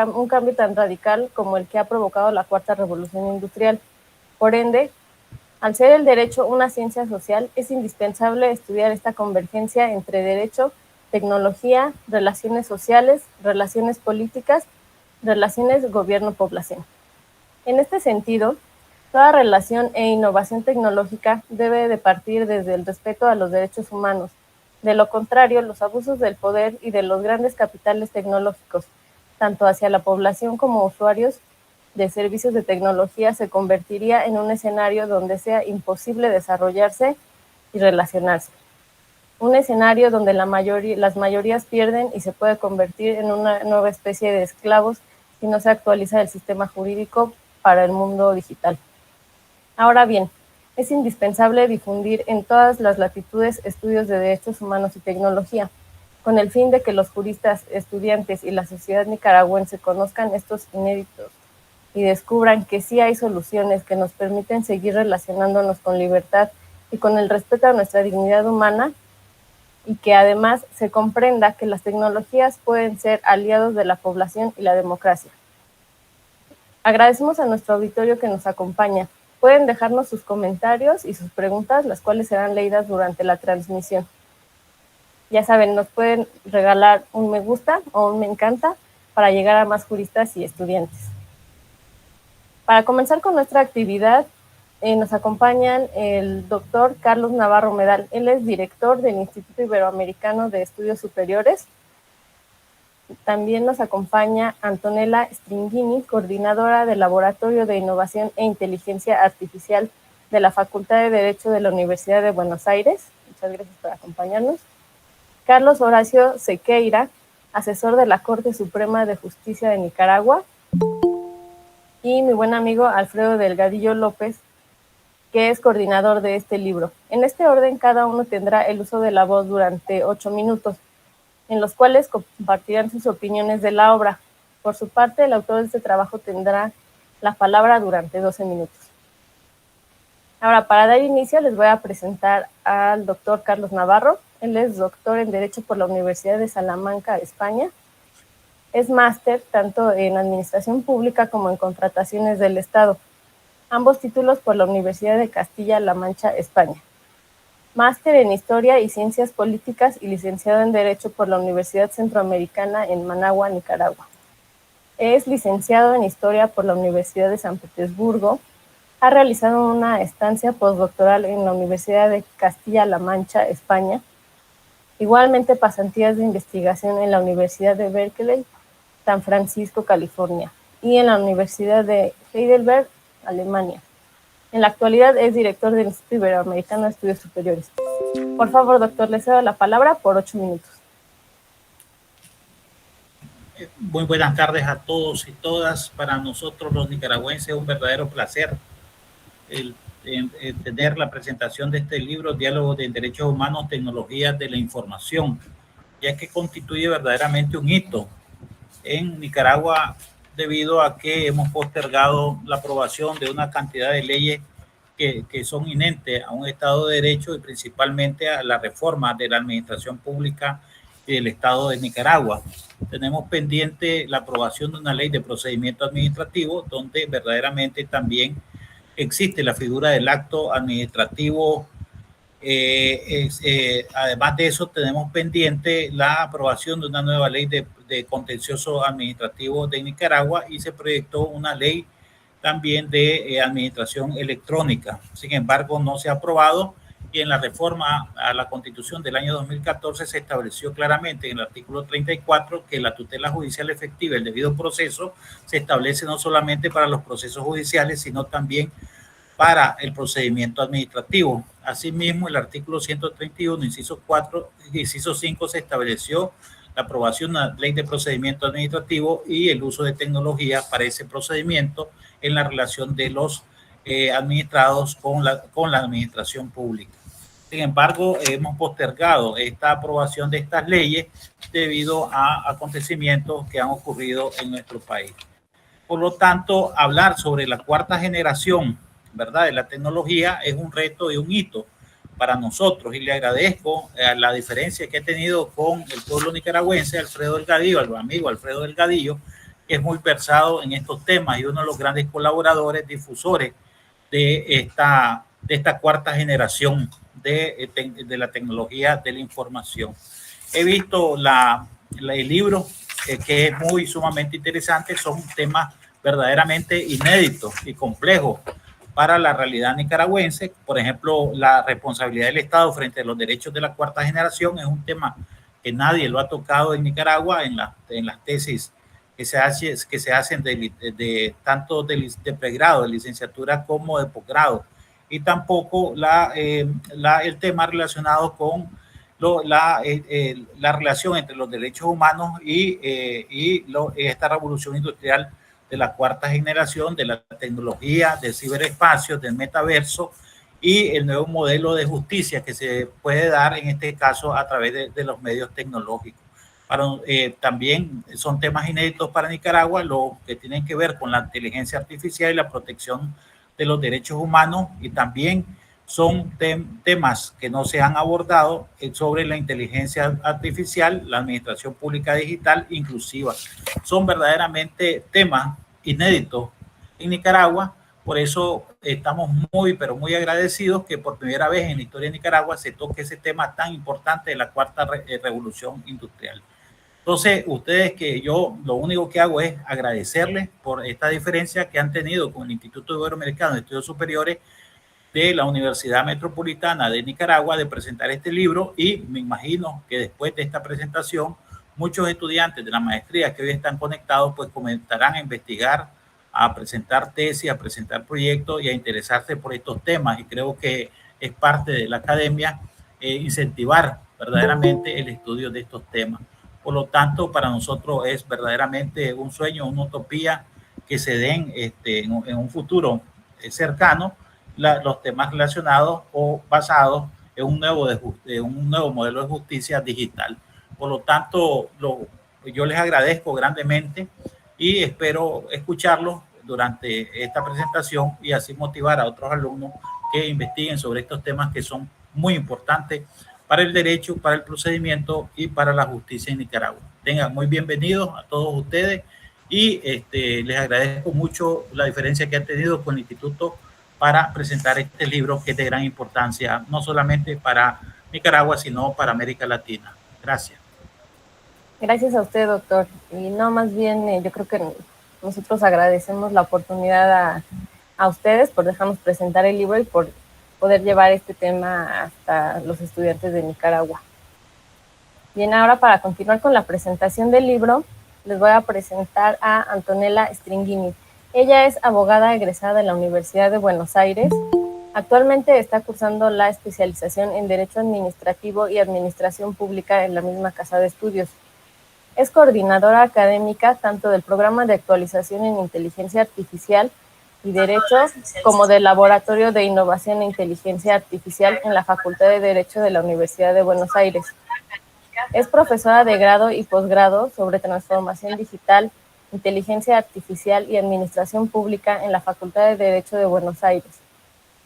un cambio tan radical como el que ha provocado la cuarta revolución industrial. Por ende, al ser el derecho una ciencia social, es indispensable estudiar esta convergencia entre derecho, tecnología, relaciones sociales, relaciones políticas, relaciones gobierno-población. En este sentido, toda relación e innovación tecnológica debe de partir desde el respeto a los derechos humanos. De lo contrario, los abusos del poder y de los grandes capitales tecnológicos, tanto hacia la población como usuarios de servicios de tecnología, se convertiría en un escenario donde sea imposible desarrollarse y relacionarse. Un escenario donde las mayorías pierden y se puede convertir en una nueva especie de esclavos si no se actualiza el sistema jurídico para el mundo digital. Ahora bien, es indispensable difundir en todas las latitudes estudios de derechos humanos y tecnología, con el fin de que los juristas, estudiantes y la sociedad nicaragüense conozcan estos inéditos y descubran que sí hay soluciones que nos permiten seguir relacionándonos con libertad y con el respeto a nuestra dignidad humana, y que además se comprenda que las tecnologías pueden ser aliados de la población y la democracia. Agradecemos a nuestro auditorio que nos acompaña. Pueden dejarnos sus comentarios y sus preguntas, las cuales serán leídas durante la transmisión. Ya saben, nos pueden regalar un me gusta o un me encanta para llegar a más juristas y estudiantes. Para comenzar con nuestra actividad, nos acompañan el doctor Carlos Navarro Medal. Él es director del Instituto Iberoamericano de Estudios Superiores. También nos acompaña Antonella Stringini, coordinadora del Laboratorio de Innovación e Inteligencia Artificial de la Facultad de Derecho de la Universidad de Buenos Aires. Muchas gracias por acompañarnos. Carlos Horacio Sequeira, asesor de la Corte Suprema de Justicia de Nicaragua. Y mi buen amigo Alfredo Delgadillo López, que es coordinador de este libro. En este orden, cada uno tendrá el uso de la voz durante 8 minutos, en los cuales compartirán sus opiniones de la obra. Por su parte, el autor de este trabajo tendrá la palabra durante 12 minutos. Ahora, para dar inicio, les voy a presentar al doctor Carlos Navarro. Él es doctor en Derecho por la Universidad de Salamanca, España. Es máster tanto en Administración Pública como en Contrataciones del Estado. Ambos títulos por la Universidad de Castilla-La Mancha, España. Máster en Historia y Ciencias Políticas y licenciado en Derecho por la Universidad Centroamericana en Managua, Nicaragua. Es licenciado en Historia por la Universidad de San Petersburgo. Ha realizado una estancia postdoctoral en la Universidad de Castilla-La Mancha, España. Igualmente pasantías de investigación en la Universidad de Berkeley, San Francisco, California, y en la Universidad de Heidelberg, Alemania. En la actualidad es director del Instituto Iberoamericano de Estudios Superiores. Por favor, doctor, le cedo la palabra por 8 minutos. Muy buenas tardes a todos y todas. Para nosotros los nicaragüenses es un verdadero placer el tener la presentación de este libro, Diálogo de Derechos Humanos, Tecnologías de la Información, ya que constituye verdaderamente un hito en Nicaragua debido a que hemos postergado la aprobación de una cantidad de leyes que son inherentes a un Estado de Derecho y principalmente a la reforma de la administración pública del Estado de Nicaragua. Tenemos pendiente la aprobación de una ley de procedimiento administrativo donde verdaderamente también existe la figura del acto administrativo. Además de eso, tenemos pendiente la aprobación de una nueva ley de contencioso administrativo de Nicaragua y se proyectó una ley también de administración electrónica. Sin embargo, no se ha aprobado y en la reforma a la Constitución del año 2014 se estableció claramente en el artículo 34 que la tutela judicial efectiva, el debido proceso, se establece no solamente para los procesos judiciales, sino también para el procedimiento administrativo. Asimismo, el artículo 131, inciso 4, inciso 5, se estableció la aprobación de una ley de procedimiento administrativo y el uso de tecnología para ese procedimiento en la relación de los administrados con la administración pública. Sin embargo, hemos postergado esta aprobación de estas leyes debido a acontecimientos que han ocurrido en nuestro país. Por lo tanto, hablar sobre la cuarta generación, ¿verdad?, de la tecnología es un reto y un hito para nosotros, y le agradezco la diferencia que he tenido con el pueblo nicaragüense, Alfredo Delgadillo, al amigo Alfredo Delgadillo, es muy versado en estos temas y uno de los grandes colaboradores, difusores de esta cuarta generación de la tecnología de la información. He visto el libro, que es muy sumamente interesante. Son temas verdaderamente inéditos y complejos para la realidad nicaragüense. Por ejemplo, la responsabilidad del Estado frente a los derechos de la cuarta generación es un tema que nadie lo ha tocado en Nicaragua en las tesis que se hacen tanto de pregrado, de licenciatura, como de posgrado. Y tampoco el tema relacionado con la relación entre los derechos humanos y esta revolución industrial de la cuarta generación, de la tecnología, del ciberespacio, del metaverso y el nuevo modelo de justicia que se puede dar en este caso a través de los medios tecnológicos. También son temas inéditos para Nicaragua, lo que tienen que ver con la inteligencia artificial y la protección de los derechos humanos, y también son temas que no se han abordado sobre la inteligencia artificial, la administración pública digital inclusiva. Son verdaderamente temas inéditos en Nicaragua. Por eso estamos muy, pero muy agradecidos que por primera vez en la historia de Nicaragua se toque ese tema tan importante de la cuarta revolución industrial. Entonces, ustedes, que yo lo único que hago es agradecerles por esta diferencia que han tenido con el Instituto Iberoamericano de Estudios Superiores de la Universidad Metropolitana de Nicaragua de presentar este libro, y me imagino que después de esta presentación muchos estudiantes de la maestría que hoy están conectados pues comenzarán a investigar, a presentar tesis, a presentar proyectos y a interesarse por estos temas, y creo que es parte de la academia incentivar verdaderamente el estudio de estos temas. Por lo tanto, para nosotros es verdaderamente un sueño, una utopía que se den en un futuro cercano los temas relacionados o basados en un nuevo modelo de justicia digital. Por lo tanto, yo les agradezco grandemente y espero escucharlos durante esta presentación y así motivar a otros alumnos que investiguen sobre estos temas que son muy importantes para el derecho, para el procedimiento y para la justicia en Nicaragua. Tengan muy bienvenidos a todos ustedes y les agradezco mucho la diferencia que han tenido con el Instituto para presentar este libro, que es de gran importancia, no solamente para Nicaragua, sino para América Latina. Gracias. Gracias a usted, doctor. Y no, más bien, yo creo que nosotros agradecemos la oportunidad a ustedes por dejarnos presentar el libro y por poder llevar este tema hasta los estudiantes de Nicaragua. Bien, ahora para continuar con la presentación del libro, les voy a presentar a Antonella Stringini. Ella es abogada egresada de la Universidad de Buenos Aires. Actualmente está cursando la especialización en Derecho Administrativo y Administración Pública en la misma casa de estudios. Es coordinadora académica tanto del Programa de Actualización en Inteligencia Artificial y Derecho como del Laboratorio de Innovación e Inteligencia Artificial en la Facultad de Derecho de la Universidad de Buenos Aires. Es profesora de grado y posgrado sobre transformación digital, inteligencia artificial y administración pública en la Facultad de Derecho de Buenos Aires.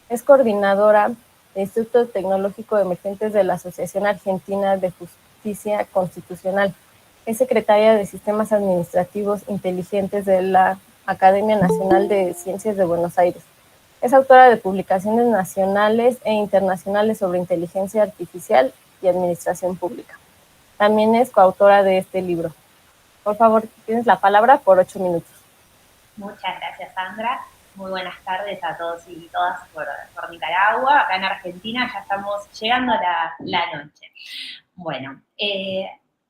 Es coordinadora del Instituto Tecnológico Emergentes de la Asociación Argentina de Justicia Constitucional. Es secretaria de Sistemas Administrativos Inteligentes de la Academia Nacional de Ciencias de Buenos Aires. Es autora de publicaciones nacionales e internacionales sobre inteligencia artificial y administración pública. También es coautora de este libro. Por favor, tienes la palabra por 8 minutos. Muchas gracias, Sandra. Muy buenas tardes a todos y todas por Nicaragua. Acá en Argentina ya estamos llegando a la noche. Bueno,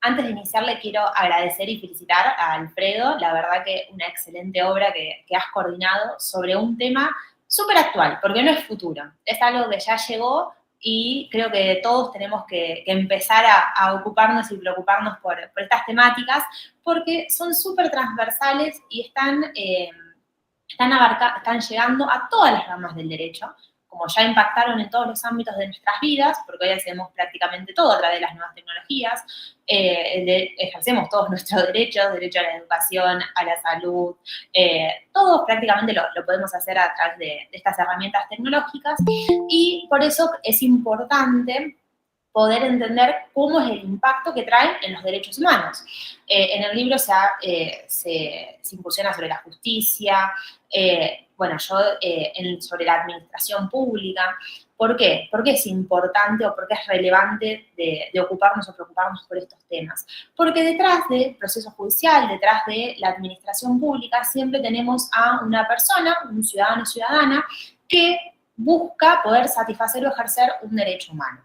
antes de iniciar le quiero agradecer y felicitar a Alfredo. La verdad que una excelente obra que has coordinado sobre un tema súper actual, porque no es futuro. Es algo que ya llegó y creo que todos tenemos que empezar a ocuparnos y preocuparnos por estas temáticas, porque son súper transversales y están llegando a todas las ramas del derecho, como ya impactaron en todos los ámbitos de nuestras vidas, porque hoy hacemos prácticamente todo a través de las nuevas tecnologías, ejercemos todos nuestros derechos, derecho a la educación, a la salud, todo prácticamente lo podemos hacer a través de estas herramientas tecnológicas, y por eso es importante poder entender cómo es el impacto que traen en los derechos humanos. En el libro se incursiona sobre la justicia, sobre la administración pública. ¿Por qué? ¿Por qué es importante o por qué es relevante de ocuparnos o preocuparnos por estos temas? Porque detrás del proceso judicial, detrás de la administración pública, siempre tenemos a una persona, un ciudadano o ciudadana, que busca poder satisfacer o ejercer un derecho humano.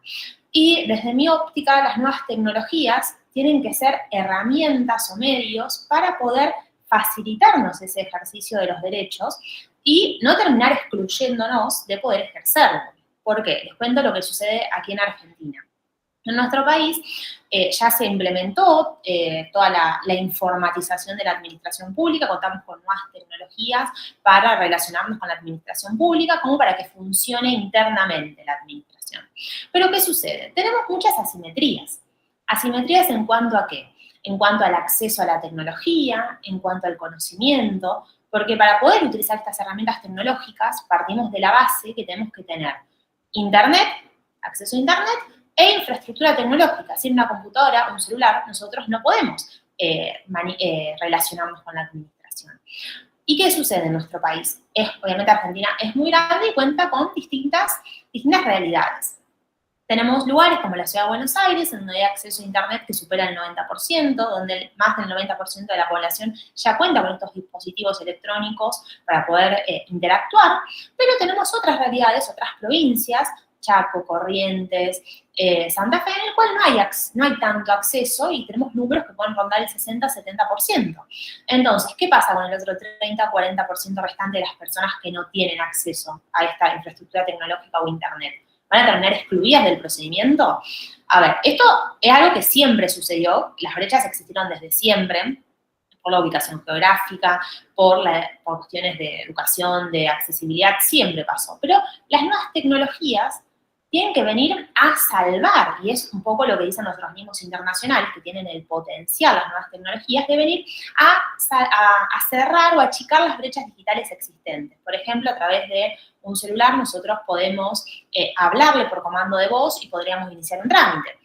Y desde mi óptica, las nuevas tecnologías tienen que ser herramientas o medios para poder facilitarnos ese ejercicio de los derechos y no terminar excluyéndonos de poder ejercerlo. ¿Por qué? Les cuento lo que sucede aquí en Argentina. En nuestro país ya se implementó toda la informatización de la administración pública, contamos con nuevas tecnologías para relacionarnos con la administración pública, como para que funcione internamente la administración. Pero ¿qué sucede? Tenemos muchas asimetrías. ¿Asimetrías en cuanto a qué? En cuanto al acceso a la tecnología, en cuanto al conocimiento, porque para poder utilizar estas herramientas tecnológicas partimos de la base que tenemos que tener Internet, acceso a Internet, e infraestructura tecnológica. Sin una computadora, un celular, nosotros no podemos relacionarnos con la administración. ¿Y qué sucede en nuestro país? Obviamente Argentina es muy grande y cuenta con distintas realidades. Tenemos lugares como la Ciudad de Buenos Aires, donde hay acceso a Internet que supera el 90%, donde más del 90% de la población ya cuenta con estos dispositivos electrónicos para poder interactuar, pero tenemos otras realidades, otras provincias, Chaco, Corrientes, Santa Fe, en el cual no hay tanto acceso y tenemos números que pueden rondar el 60-70%. Entonces, ¿qué pasa con el otro 30-40% restante de las personas que no tienen acceso a esta infraestructura tecnológica o Internet? ¿Van a terminar excluidas del procedimiento? A ver, esto es algo que siempre sucedió, las brechas existieron desde siempre, por la ubicación geográfica, por cuestiones de educación, de accesibilidad, siempre pasó. Pero las nuevas tecnologías tienen que venir a salvar, y es un poco lo que dicen nuestros organismos internacionales, que tienen el potencial, las nuevas tecnologías, de venir a cerrar o achicar las brechas digitales existentes. Por ejemplo, a través de un celular nosotros podemos hablarle por comando de voz y podríamos iniciar un trámite.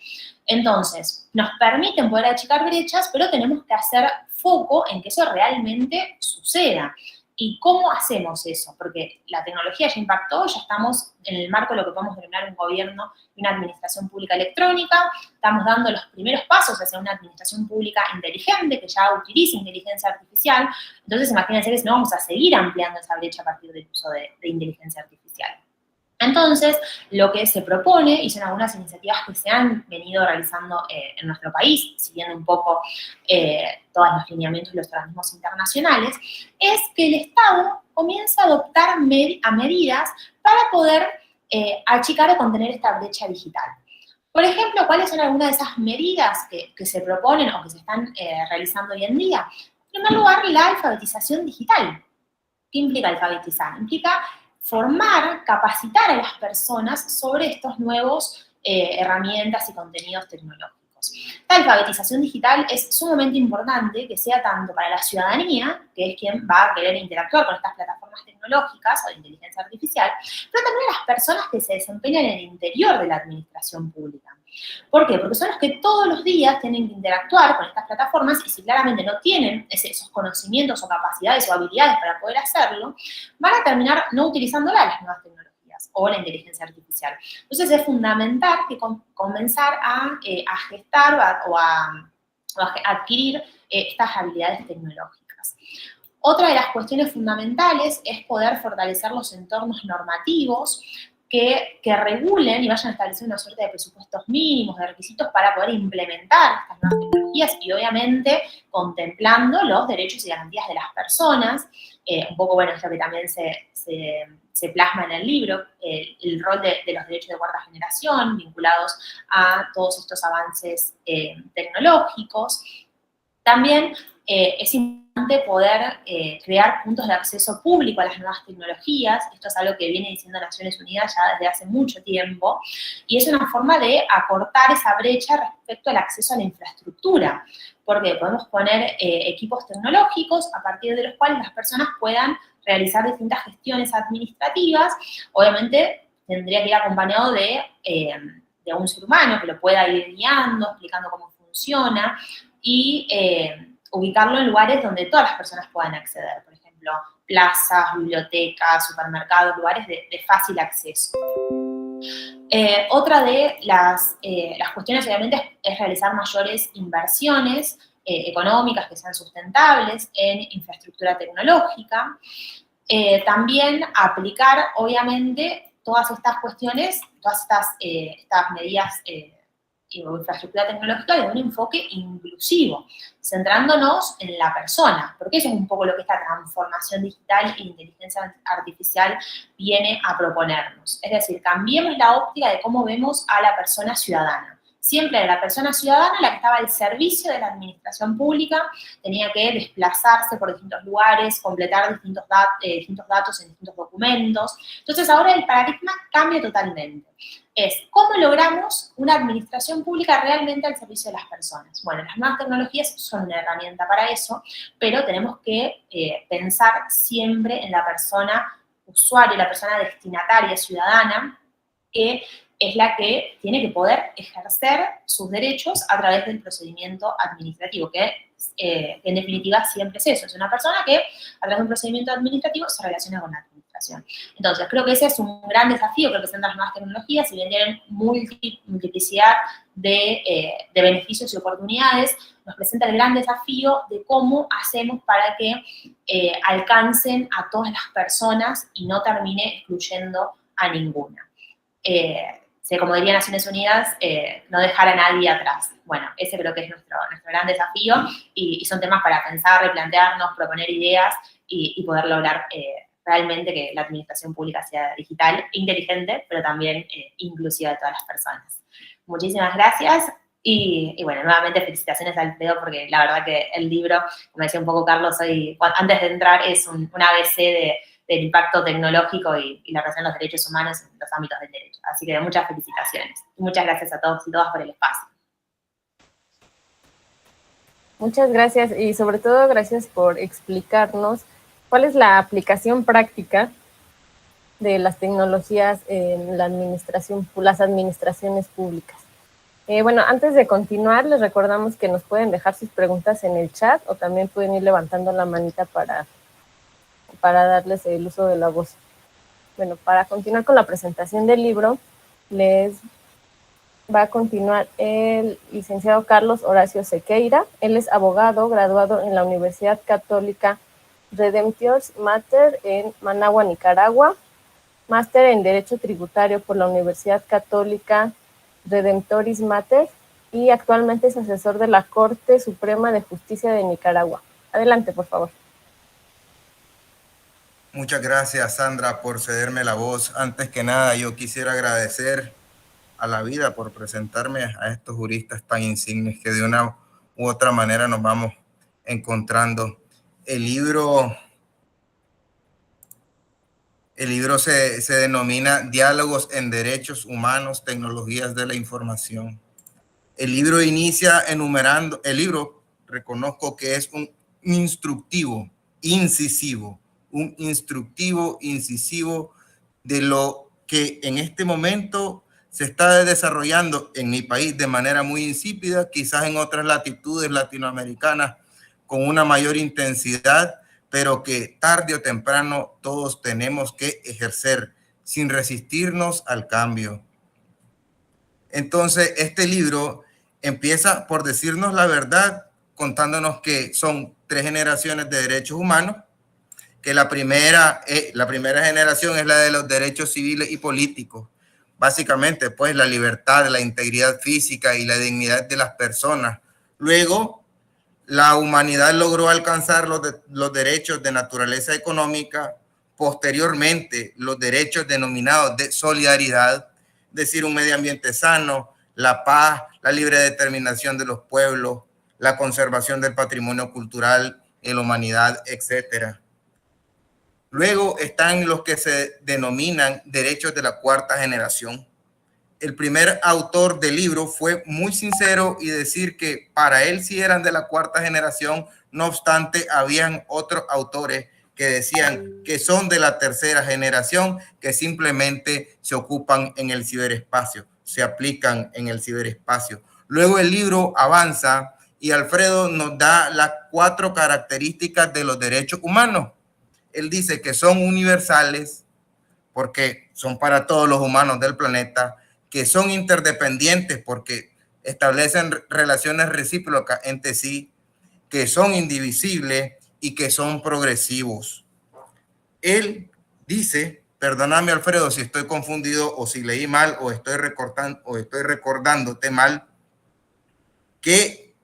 Entonces, nos permiten poder achicar brechas, pero tenemos que hacer foco en que eso realmente suceda. ¿Y cómo hacemos eso? Porque la tecnología ya impactó, ya estamos en el marco de lo que podemos denominar un gobierno y una administración pública electrónica, estamos dando los primeros pasos hacia una administración pública inteligente, que ya utiliza inteligencia artificial. Entonces, imagínense que si no, vamos a seguir ampliando esa brecha a partir del uso de inteligencia artificial. Entonces, lo que se propone, y son algunas iniciativas que se han venido realizando en nuestro país, siguiendo un poco todos los lineamientos de los organismos internacionales, es que el Estado comience a adoptar medidas para poder achicar o contener esta brecha digital. Por ejemplo, ¿cuáles son algunas de esas medidas que se proponen o que se están realizando hoy en día? En primer lugar, la alfabetización digital. ¿Qué implica alfabetizar? Implica formar, capacitar a las personas sobre estos nuevos herramientas y contenidos tecnológicos. La alfabetización digital es sumamente importante que sea tanto para la ciudadanía, que es quien va a querer interactuar con estas plataformas tecnológicas o de inteligencia artificial, pero también a las personas que se desempeñan en el interior de la administración pública. ¿Por qué? Porque son los que todos los días tienen que interactuar con estas plataformas y si claramente no tienen esos conocimientos o capacidades o habilidades para poder hacerlo, van a terminar no utilizándolas las nuevas tecnologías o la inteligencia artificial. Entonces es fundamental que comenzar a gestar o a adquirir estas habilidades tecnológicas. Otra de las cuestiones fundamentales es poder fortalecer los entornos normativos que regulen y vayan estableciendo una suerte de presupuestos mínimos, de requisitos para poder implementar estas nuevas tecnologías y obviamente contemplando los derechos y garantías de las personas. Un poco, bueno, esto que también se plasma en el libro, el rol de los derechos de cuarta generación vinculados a todos estos avances tecnológicos. También es importante poder crear puntos de acceso público a las nuevas tecnologías. Esto es algo que viene diciendo Naciones Unidas ya desde hace mucho tiempo, y es una forma de acortar esa brecha respecto al acceso a la infraestructura, porque podemos poner equipos tecnológicos a partir de los cuales las personas puedan realizar distintas gestiones administrativas. Obviamente tendría que ir acompañado de de un ser humano que lo pueda ir guiando, explicando cómo funciona y ubicarlo en lugares donde todas las personas puedan acceder. Por ejemplo, plazas, bibliotecas, supermercados, lugares de fácil acceso. Otra de las cuestiones, obviamente, es realizar mayores inversiones económicas que sean sustentables en infraestructura tecnológica. También aplicar, obviamente, todas estas cuestiones, todas estas medidas infraestructura tecnológica desde un enfoque inclusivo, centrándonos en la persona, porque eso es un poco lo que esta transformación digital e inteligencia artificial viene a proponernos. Es decir, cambiemos la óptica de cómo vemos a la persona ciudadana. Siempre era la persona ciudadana la que estaba al servicio de la administración pública, tenía que desplazarse por distintos lugares, completar distintos datos en distintos documentos. Entonces ahora el paradigma cambia totalmente. Es cómo logramos una administración pública realmente al servicio de las personas. Bueno, las nuevas tecnologías son una herramienta para eso, pero tenemos que pensar siempre en la persona usuaria, la persona destinataria, ciudadana, que es la que tiene que poder ejercer sus derechos a través del procedimiento administrativo, que en definitiva siempre es eso, es una persona que a través de un procedimiento administrativo se relaciona con la administración. Entonces, creo que ese es un gran desafío que presentan las nuevas tecnologías, si bien tienen multiplicidad de beneficios y oportunidades, nos presenta el gran desafío de cómo hacemos para que alcancen a todas las personas y no termine excluyendo a ninguna. Como diría Naciones Unidas, no dejar a nadie atrás. Bueno, ese creo que es nuestro gran desafío y son temas para pensar, replantearnos, proponer ideas y poder lograr realmente que la administración pública sea digital, inteligente, pero también inclusiva de todas las personas. Muchísimas gracias y bueno, nuevamente felicitaciones al Alfredo porque la verdad que el libro, como decía un poco Carlos hoy, antes de entrar, es un ABC del impacto tecnológico y la relación de los derechos humanos en los ámbitos del derecho. Así que muchas felicitaciones. Y muchas gracias a todos y todas por el espacio. Muchas gracias y sobre todo gracias por explicarnos cuál es la aplicación práctica de las tecnologías en la administración, las administraciones públicas. Bueno, antes de continuar, les recordamos que nos pueden dejar sus preguntas en el chat o también pueden ir levantando la manita para darles el uso de la voz. Bueno, para continuar con la presentación del libro, les va a continuar el licenciado Carlos Horacio Sequeira. Él es abogado, graduado en la Universidad Católica Redemptor's Mater en Managua, Nicaragua, máster en Derecho Tributario por la Universidad Católica Redemptoris Mater y actualmente es asesor de la Corte Suprema de Justicia de Nicaragua. Adelante, por favor. Muchas gracias, Sandra, por cederme la voz. Antes que nada, yo quisiera agradecer a la vida por presentarme a estos juristas tan insignes que de una u otra manera nos vamos encontrando. El libro se denomina Diálogos en Derechos Humanos, Tecnologías de la Información. El libro inicia enumerando, reconozco que es un instructivo incisivo de lo que en este momento se está desarrollando en mi país de manera muy insípida, quizás en otras latitudes latinoamericanas con una mayor intensidad, pero que tarde o temprano todos tenemos que ejercer sin resistirnos al cambio. Entonces, este libro empieza por decirnos la verdad, contándonos que son 3 generaciones de derechos humanos, que la primera generación es la de los derechos civiles y políticos. Básicamente, pues, la libertad, la integridad física y la dignidad de las personas. Luego, la humanidad logró alcanzar los derechos de naturaleza económica. Posteriormente, los derechos denominados de solidaridad, es decir, un medio ambiente sano, la paz, la libre determinación de los pueblos, la conservación del patrimonio cultural en la humanidad, etcétera. Luego están los que se denominan derechos de la 4ª generación. El primer autor del libro fue muy sincero y decir que para él sí eran de la 4ª generación, no obstante, habían otros autores que decían que son de la 3ª generación, que simplemente se ocupan en el ciberespacio. se aplican en el ciberespacio. Luego el libro avanza y Alfredo nos da las 4 características de los derechos humanos. Él dice que son universales porque son para todos los humanos del planeta, que son interdependientes porque establecen relaciones recíprocas entre sí, que son indivisibles y que son progresivos. Él dice, perdóname Alfredo si estoy confundido o si leí mal o estoy recordándote mal, que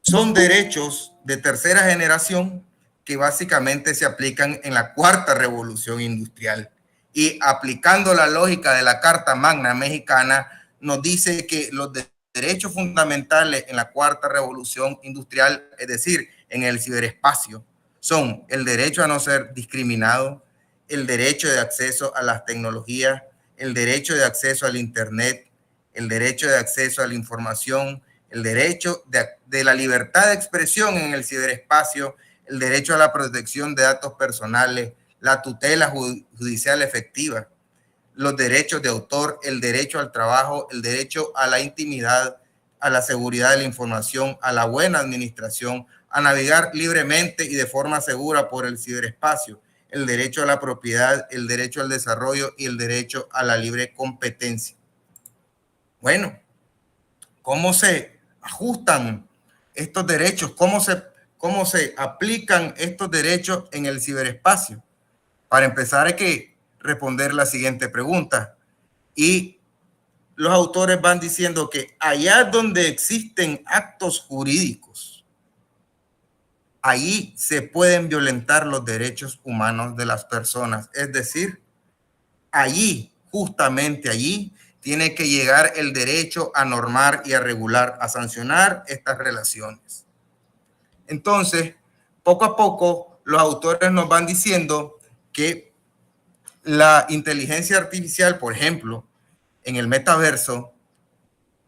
son derechos de tercera generación que básicamente se aplican en la 4ª revolución industrial. Y aplicando la lógica de la Carta Magna Mexicana, nos dice que los derechos fundamentales en la 4ª revolución industrial, es decir, en el ciberespacio, son el derecho a no ser discriminado, el derecho de acceso a las tecnologías, el derecho de acceso al Internet, el derecho de acceso a la información, el derecho de la libertad de expresión en el ciberespacio, el derecho a la protección de datos personales, la tutela judicial efectiva, los derechos de autor, el derecho al trabajo, el derecho a la intimidad, a la seguridad de la información, a la buena administración, a navegar libremente y de forma segura por el ciberespacio, el derecho a la propiedad, el derecho al desarrollo y el derecho a la libre competencia. Bueno, ¿cómo se ajustan estos derechos? ¿Cómo se aplican estos derechos en el ciberespacio? Para empezar hay que responder la siguiente pregunta. Y los autores van diciendo que allá donde existen actos jurídicos, ahí se pueden violentar los derechos humanos de las personas. Es decir, allí, justamente allí, tiene que llegar el derecho a normar y a regular, a sancionar estas relaciones. Entonces, poco a poco, los autores nos van diciendo que la inteligencia artificial, por ejemplo, en el metaverso,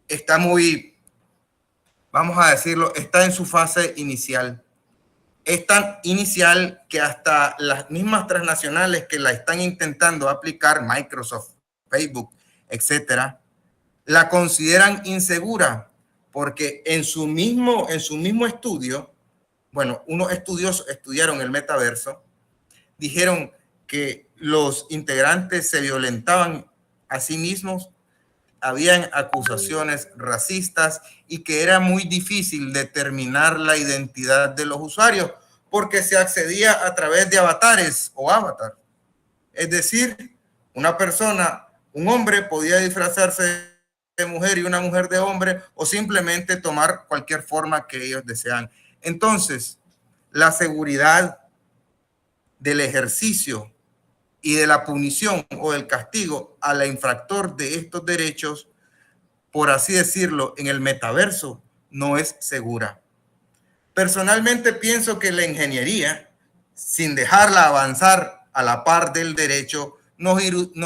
está muy, vamos a decirlo, está en su fase inicial. Es tan inicial que hasta las mismas transnacionales que la están intentando aplicar, Microsoft, Facebook, etcétera, la consideran insegura porque en su mismo estudio, bueno, unos estudiosos estudiaron el metaverso, dijeron que los integrantes se violentaban a sí mismos, habían acusaciones racistas y que era muy difícil determinar la identidad de los usuarios porque se accedía a través de avatares o avatar. Es decir, una persona, un hombre podía disfrazarse de mujer y una mujer de hombre o simplemente tomar cualquier forma que ellos desean. Entonces, la seguridad del ejercicio y de la punición o del castigo al infractor de estos derechos, por así decirlo, en el metaverso no es segura. Personalmente pienso que la ingeniería, sin dejarla avanzar a la par del derecho, nos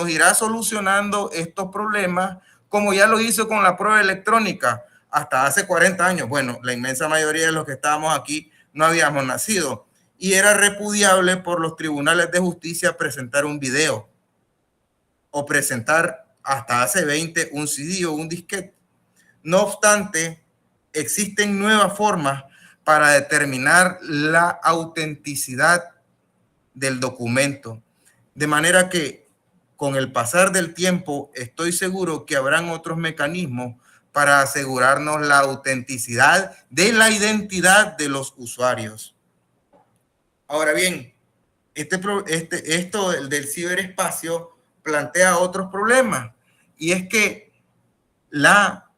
irá solucionando estos problemas como ya lo hizo con la prueba electrónica hasta hace 40 años. Bueno, la inmensa mayoría de los que estábamos aquí no habíamos nacido. Y era repudiable por los tribunales de justicia presentar un video o presentar hasta hace 20 un CD o un disquete. No obstante, existen nuevas formas para determinar la autenticidad del documento. De manera que con el pasar del tiempo estoy seguro que habrán otros mecanismos para asegurarnos la autenticidad de la identidad de los usuarios. Ahora bien, esto del ciberespacio plantea otros problemas y es que la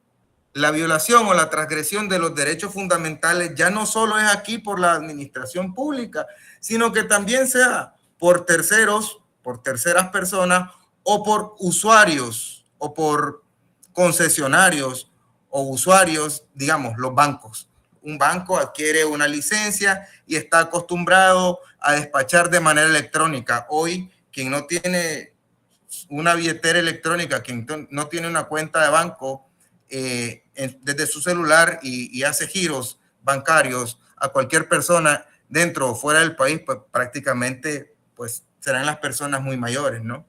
violación o la transgresión de los derechos fundamentales ya no solo es aquí por la administración pública, sino que también sea por terceros, por terceras personas o por usuarios o por concesionarios o usuarios, digamos, los bancos. Un banco adquiere una licencia y está acostumbrado a despachar de manera electrónica. Hoy, quien no tiene una billetera electrónica, quien no tiene una cuenta de banco desde su celular y hace giros bancarios a cualquier persona dentro o fuera del país, pues prácticamente pues serán las personas muy mayores, ¿no?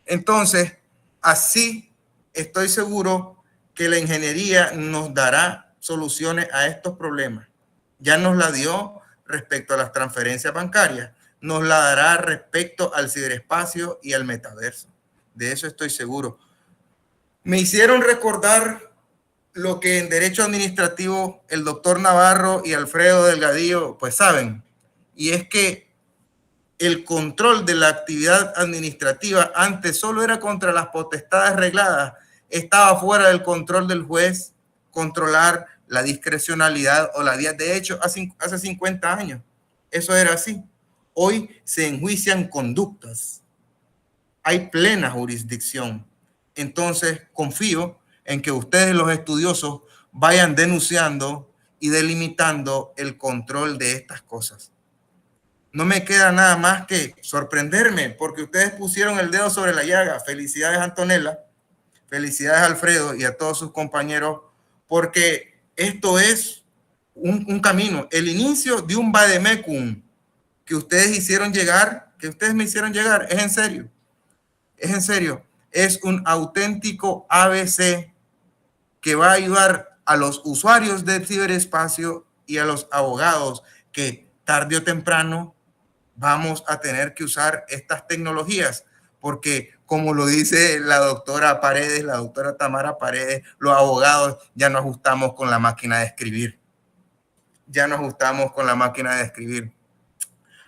Entonces, así estoy seguro que la ingeniería nos dará soluciones a estos problemas. Ya nos la dio respecto a las transferencias bancarias, nos la dará respecto al ciberespacio y al metaverso. De eso estoy seguro. Me hicieron recordar lo que en derecho administrativo el doctor Navarro y Alfredo Delgadillo pues saben, y es que el control de la actividad administrativa antes solo era contra las potestades regladas, estaba fuera del control del juez controlar la discrecionalidad o la vía. De hecho, hace 50 años eso era así. Hoy se enjuician conductas, hay plena jurisdicción. Entonces confío en que ustedes, los estudiosos, vayan denunciando y delimitando el control de estas cosas. No me queda nada más que sorprenderme porque ustedes pusieron el dedo sobre la llaga. Felicidades, Antonella, felicidades, Alfredo, y a todos sus compañeros, porque esto es un camino, el inicio de un vademecum que ustedes me hicieron llegar, es en serio, es un auténtico ABC que va a ayudar a los usuarios del ciberespacio y a los abogados que tarde o temprano vamos a tener que usar estas tecnologías, porque como lo dice la doctora Paredes, la doctora Tamara Paredes, los abogados ya no ajustamos con la máquina de escribir.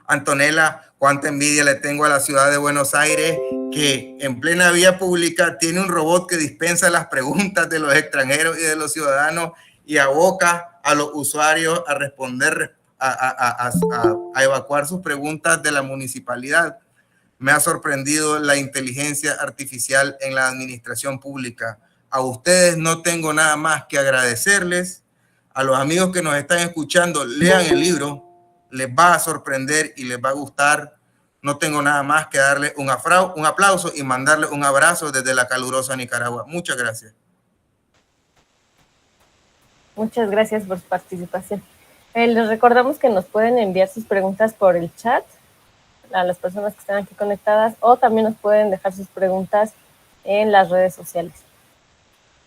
Antonella, cuánta envidia le tengo a la ciudad de Buenos Aires, que en plena vía pública tiene un robot que dispensa las preguntas de los extranjeros y de los ciudadanos y aboca a los usuarios a responder, a evacuar sus preguntas de la municipalidad. Me ha sorprendido la inteligencia artificial en la administración pública. A ustedes no tengo nada más que agradecerles. A los amigos que nos están escuchando, lean el libro, les va a sorprender y les va a gustar. No tengo nada más que darle un aplauso y mandarle un abrazo desde la calurosa Nicaragua. Muchas gracias. Muchas gracias por su participación. Les recordamos que nos pueden enviar sus preguntas por el chat a las personas que están aquí conectadas, o también nos pueden dejar sus preguntas en las redes sociales.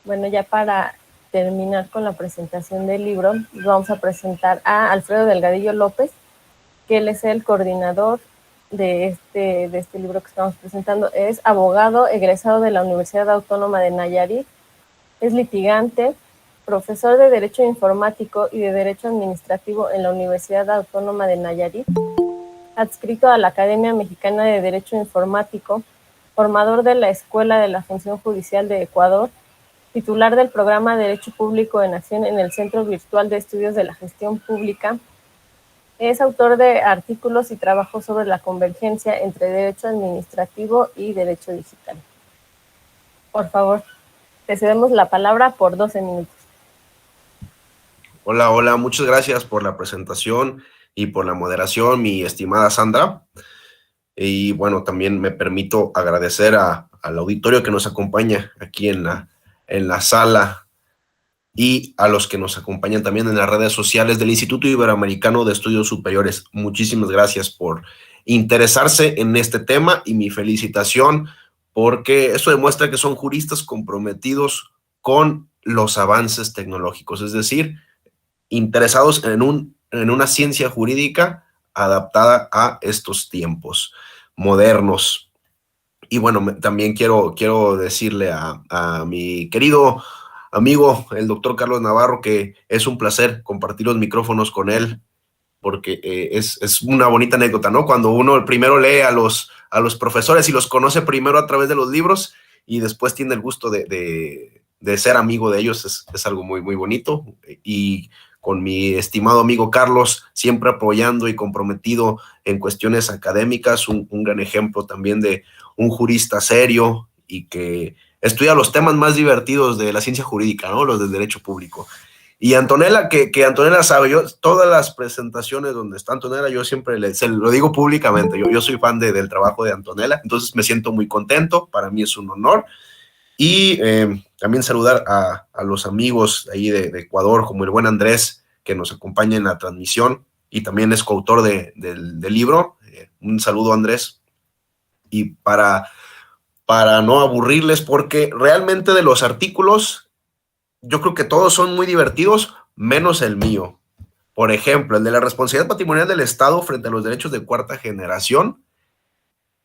Bueno, ya para terminar con la presentación del libro, vamos a presentar a Alfredo Delgadillo López, que él es el coordinador de este libro que estamos presentando. Es abogado egresado de la Universidad Autónoma de Nayarit, es litigante, profesor de Derecho Informático y de Derecho Administrativo en la Universidad Autónoma de Nayarit, adscrito a la Academia Mexicana de Derecho Informático, formador de la Escuela de la Función Judicial de Ecuador, titular del programa Derecho Público en Acción en el Centro Virtual de Estudios de la Gestión Pública. Es autor de artículos y trabajos sobre la convergencia entre derecho administrativo y derecho digital. Por favor, te cedemos la palabra por 12 minutos. Hola, muchas gracias por la presentación y por la moderación, mi estimada Sandra. Y bueno, también me permito agradecer al auditorio que nos acompaña aquí en la sala y a los que nos acompañan también en las redes sociales del Instituto Iberoamericano de Estudios Superiores. Muchísimas gracias por interesarse en este tema y mi felicitación, porque eso demuestra que son juristas comprometidos con los avances tecnológicos, es decir, interesados en una ciencia jurídica adaptada a estos tiempos modernos. Y bueno, también quiero decirle a mi querido amigo, el doctor Carlos Navarro, que es un placer compartir los micrófonos con él, porque es una bonita anécdota, ¿no? Cuando uno primero lee a los profesores y los conoce primero a través de los libros y después tiene el gusto de ser amigo de ellos, es algo muy, muy bonito. Y con mi estimado amigo Carlos, siempre apoyando y comprometido en cuestiones académicas, un gran ejemplo también de un jurista serio y que estudia los temas más divertidos de la ciencia jurídica, ¿no? Los del derecho público. Y Antonella, que Antonella sabe, yo todas las presentaciones donde está Antonella, yo siempre se lo digo públicamente, yo soy fan del trabajo de Antonella, entonces me siento muy contento, para mí es un honor. Y también saludar a los amigos ahí de Ecuador, como el buen Andrés, que nos acompaña en la transmisión y también es coautor del libro. Un saludo, Andrés. Y para para no aburrirles, porque realmente de los artículos, yo creo que todos son muy divertidos, menos el mío. Por ejemplo, el de la responsabilidad patrimonial del Estado frente a los derechos de cuarta generación,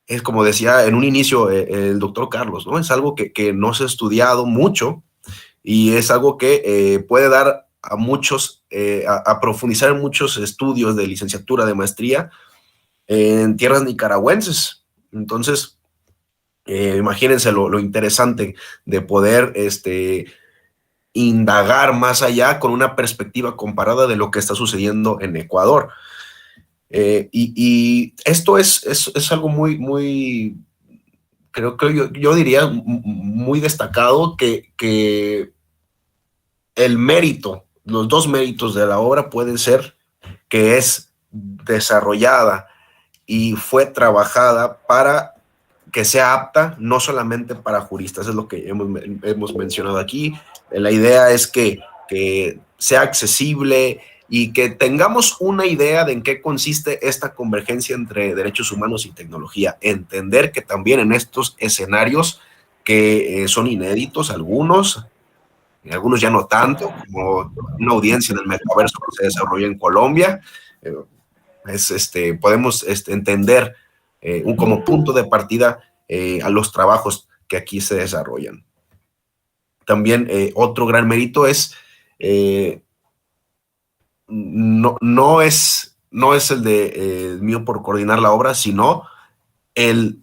es como decía en un inicio el doctor Carlos, ¿no? Es algo que no se ha estudiado mucho y es algo que puede dar a muchos, a profundizar en muchos estudios de licenciatura, de maestría en tierras nicaragüenses. Entonces, imagínense lo interesante de poder indagar más allá con una perspectiva comparada de lo que está sucediendo en Ecuador. Y esto es algo muy creo que yo diría muy destacado, que el mérito, los dos méritos de la obra pueden ser que es desarrollada y fue trabajada para que sea apta no solamente para juristas, es lo que hemos mencionado aquí. La idea es que sea accesible y que tengamos una idea de en qué consiste esta convergencia entre derechos humanos y tecnología. Entender que también en estos escenarios que son inéditos algunos ya no tanto, como una audiencia en el metaverso que se desarrolla en Colombia, podemos entender como punto de partida a los trabajos que aquí se desarrollan. También otro gran mérito es no es el de mío por coordinar la obra, sino el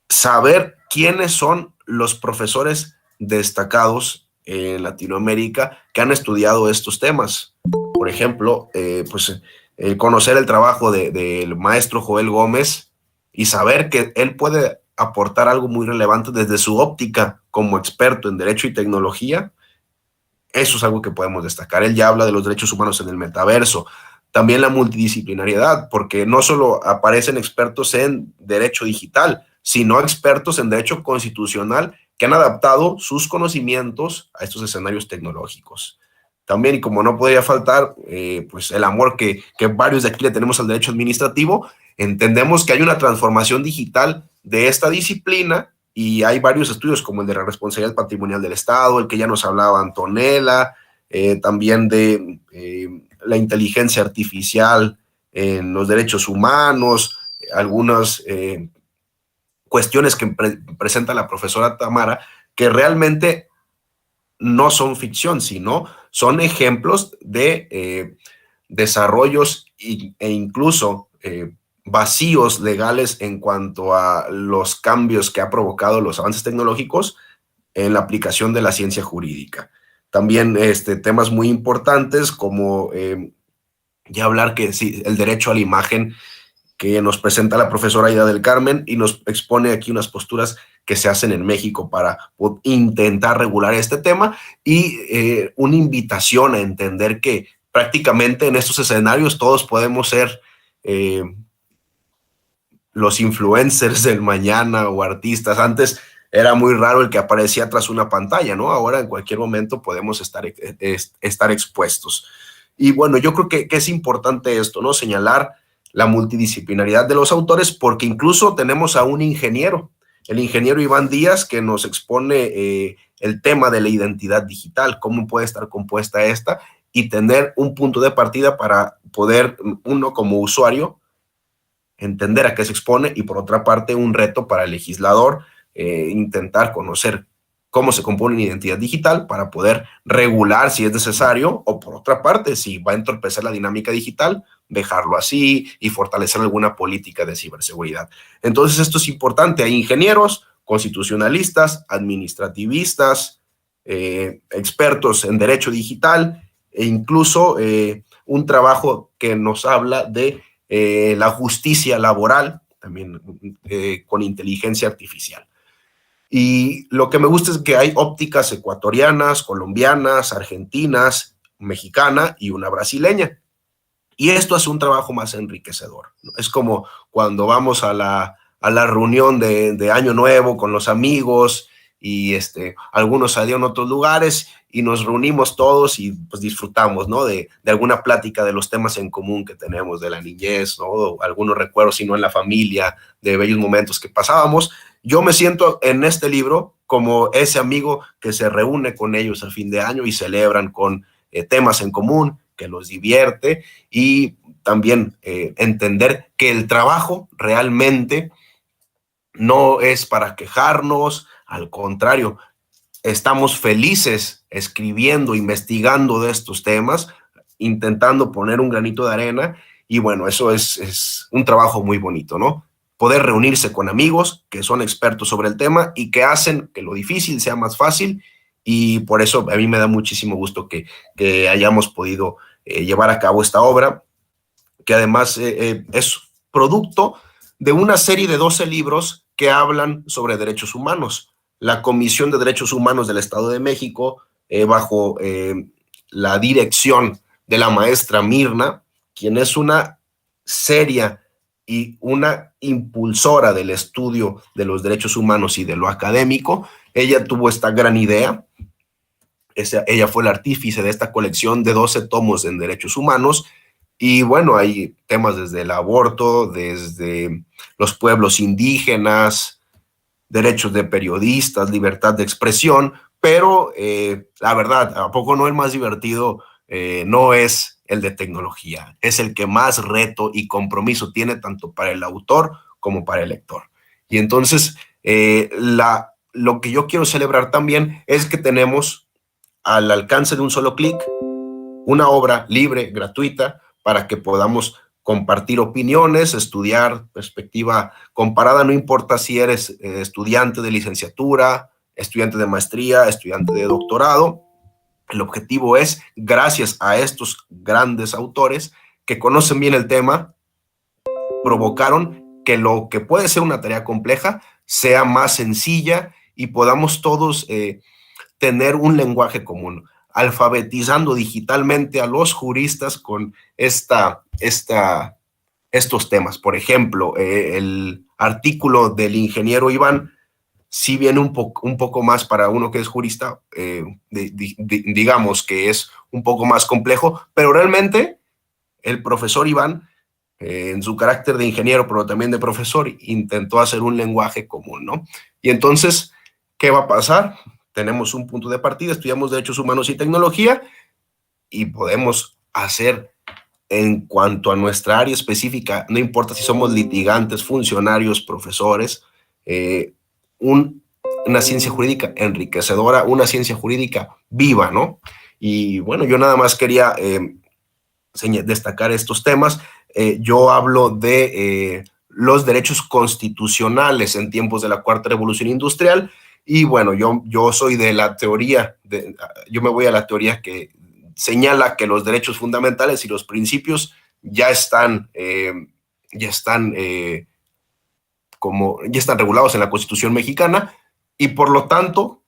saber quiénes son los profesores destacados en Latinoamérica que han estudiado estos temas. Por ejemplo, conocer el trabajo del maestro Joel Gómez y saber que él puede aportar algo muy relevante desde su óptica como experto en derecho y tecnología. Eso es algo que podemos destacar. Él ya habla de los derechos humanos en el metaverso. También la multidisciplinariedad, porque no solo aparecen expertos en derecho digital, sino expertos en derecho constitucional que han adaptado sus conocimientos a estos escenarios tecnológicos. También, y como no podría faltar, pues el amor que varios de aquí le tenemos al derecho administrativo, entendemos que hay una transformación digital de esta disciplina y hay varios estudios como el de la responsabilidad patrimonial del Estado, el que ya nos hablaba Antonella, también de la inteligencia artificial en los derechos humanos, algunas cuestiones que presenta la profesora Tamara, que realmente no son ficción, sino son ejemplos de desarrollos e incluso vacíos legales en cuanto a los cambios que ha provocado los avances tecnológicos en la aplicación de la ciencia jurídica. También temas muy importantes como ya hablar que sí, el derecho a la imagen que nos presenta la profesora Aida del Carmen y nos expone aquí unas posturas que se hacen en México para intentar regular este tema y una invitación a entender que prácticamente en estos escenarios todos podemos ser los influencers del mañana o artistas. Antes era muy raro el que aparecía tras una pantalla, ¿no? Ahora en cualquier momento podemos estar expuestos. Y bueno, yo creo que es importante esto, ¿no? Señalar la multidisciplinaridad de los autores, porque incluso tenemos a un ingeniero, el ingeniero Iván Díaz, que nos expone el tema de la identidad digital, cómo puede estar compuesta esta y tener un punto de partida para poder, uno como usuario, entender a qué se expone y por otra parte un reto para el legislador, intentar conocer cómo se compone una identidad digital para poder regular si es necesario o por otra parte, si va a entorpecer la dinámica digital, dejarlo así y fortalecer alguna política de ciberseguridad. Entonces esto es importante. Hay ingenieros, constitucionalistas, administrativistas, expertos en derecho digital e incluso un trabajo que nos habla de la justicia laboral, también con inteligencia artificial. Y lo que me gusta es que hay ópticas ecuatorianas, colombianas, argentinas, mexicana y una brasileña. Y esto hace un trabajo más enriquecedor, ¿no? Es como cuando vamos a la reunión de Año Nuevo con los amigos y algunos salieron a otros lugares y nos reunimos todos y pues disfrutamos, ¿no? De alguna plática de los temas en común que tenemos de la niñez, ¿no? O algunos recuerdos, si no en la familia, de bellos momentos que pasábamos. yo me siento en este libro como ese amigo que se reúne con ellos al fin de año y celebran con temas en común, que los divierte, y también entender que el trabajo realmente no es para quejarnos, al contrario, estamos felices escribiendo, investigando de estos temas, intentando poner un granito de arena, y bueno, eso es un trabajo muy bonito, ¿no? Poder reunirse con amigos que son expertos sobre el tema y que hacen que lo difícil sea más fácil, y por eso a mí me da muchísimo gusto que hayamos podido llevar a cabo esta obra, que además es producto de una serie de 12 libros que hablan sobre derechos humanos. La Comisión de Derechos Humanos del Estado de México, bajo la dirección de la maestra Mirna, quien es una seria y una impulsora del estudio de los derechos humanos y de lo académico, ella tuvo esta gran idea. Ella fue la artífice de esta colección de 12 tomos en derechos humanos. Y bueno, hay temas desde el aborto, desde los pueblos indígenas, derechos de periodistas, libertad de expresión, pero la verdad, ¿a poco no el más divertido no es el de tecnología? Es el que más reto y compromiso tiene tanto para el autor como para el lector. Y entonces, lo que yo quiero celebrar también es que tenemos al alcance de un solo clic una obra libre, gratuita, para que podamos compartir opiniones, estudiar perspectiva comparada, no importa si eres estudiante de licenciatura, estudiante de maestría, estudiante de doctorado. El objetivo es, gracias a estos grandes autores que conocen bien el tema, provocaron que lo que puede ser una tarea compleja sea más sencilla y podamos todos tener un lenguaje común, alfabetizando digitalmente a los juristas con estos temas. Por ejemplo, el artículo del ingeniero Iván sí viene un poco más para uno que es jurista, digamos que es un poco más complejo, pero realmente el profesor Iván, en su carácter de ingeniero, pero también de profesor, intentó hacer un lenguaje común, ¿no? Y entonces, ¿qué va a pasar? Tenemos un punto de partida, estudiamos derechos humanos y tecnología, y podemos hacer, en cuanto a nuestra área específica, no importa si somos litigantes, funcionarios, profesores, una ciencia jurídica enriquecedora, una ciencia jurídica viva, ¿no? Y bueno, yo nada más quería destacar estos temas. Yo hablo de los derechos constitucionales en tiempos de la Cuarta Revolución Industrial, y bueno, yo soy de la teoría, yo me voy a la teoría que señala que los derechos fundamentales y los principios ya están regulados en la Constitución mexicana, y por lo tanto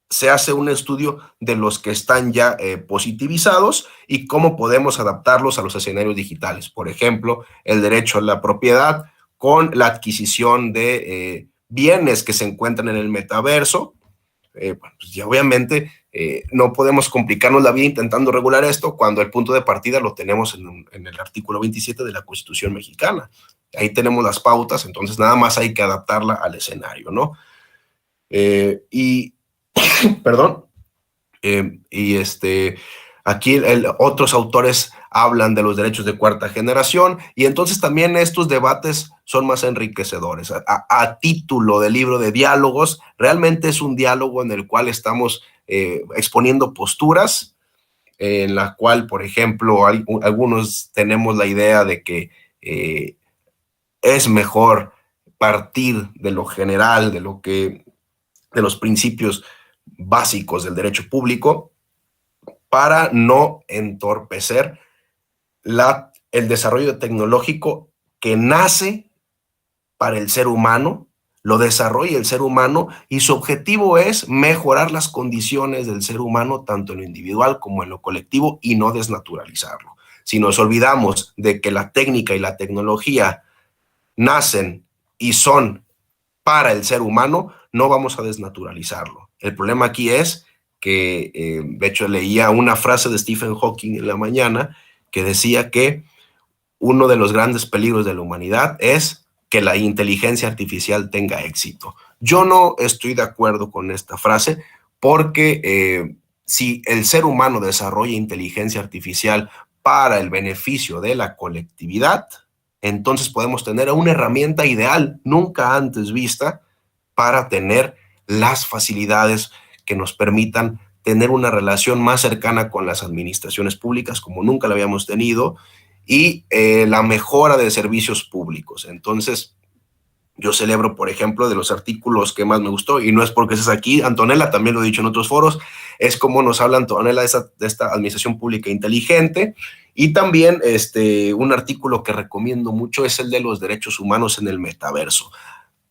se hace un estudio de los que están ya positivizados y cómo podemos adaptarlos a los escenarios digitales. Por ejemplo, el derecho a la propiedad con la adquisición de bienes que se encuentran en el metaverso. Pues ya obviamente no podemos complicarnos la vida intentando regular esto cuando el punto de partida lo tenemos en el artículo 27 de la Constitución mexicana. Ahí tenemos las pautas, entonces nada más hay que adaptarla al escenario, ¿no? Perdón, aquí otros autores hablan de los derechos de cuarta generación, y entonces también estos debates son más enriquecedores. A título de libro de diálogos, realmente es un diálogo en el cual estamos exponiendo posturas, en la cual, por ejemplo, algunos tenemos la idea de que es mejor partir de lo general, de los principios básicos del derecho público, para no entorpecer el desarrollo tecnológico que nace para el ser humano, lo desarrolla el ser humano, y su objetivo es mejorar las condiciones del ser humano, tanto en lo individual como en lo colectivo, y no desnaturalizarlo. Si nos olvidamos de que la técnica y la tecnología nacen y son para el ser humano, no vamos a desnaturalizarlo. El problema aquí es que, de hecho, leía una frase de Stephen Hawking en la mañana que decía que uno de los grandes peligros de la humanidad es que la inteligencia artificial tenga éxito. Yo no estoy de acuerdo con esta frase porque si el ser humano desarrolla inteligencia artificial para el beneficio de la colectividad, entonces podemos tener una herramienta ideal, nunca antes vista, para tener las facilidades que nos permitan tener una relación más cercana con las administraciones públicas como nunca la habíamos tenido y la mejora de servicios públicos. Entonces, yo celebro, por ejemplo, de los artículos que más me gustó, y no es porque estés aquí, Antonella, también lo he dicho en otros foros, es como nos habla Antonella de esta administración pública inteligente, y también un artículo que recomiendo mucho es el de los derechos humanos en el metaverso,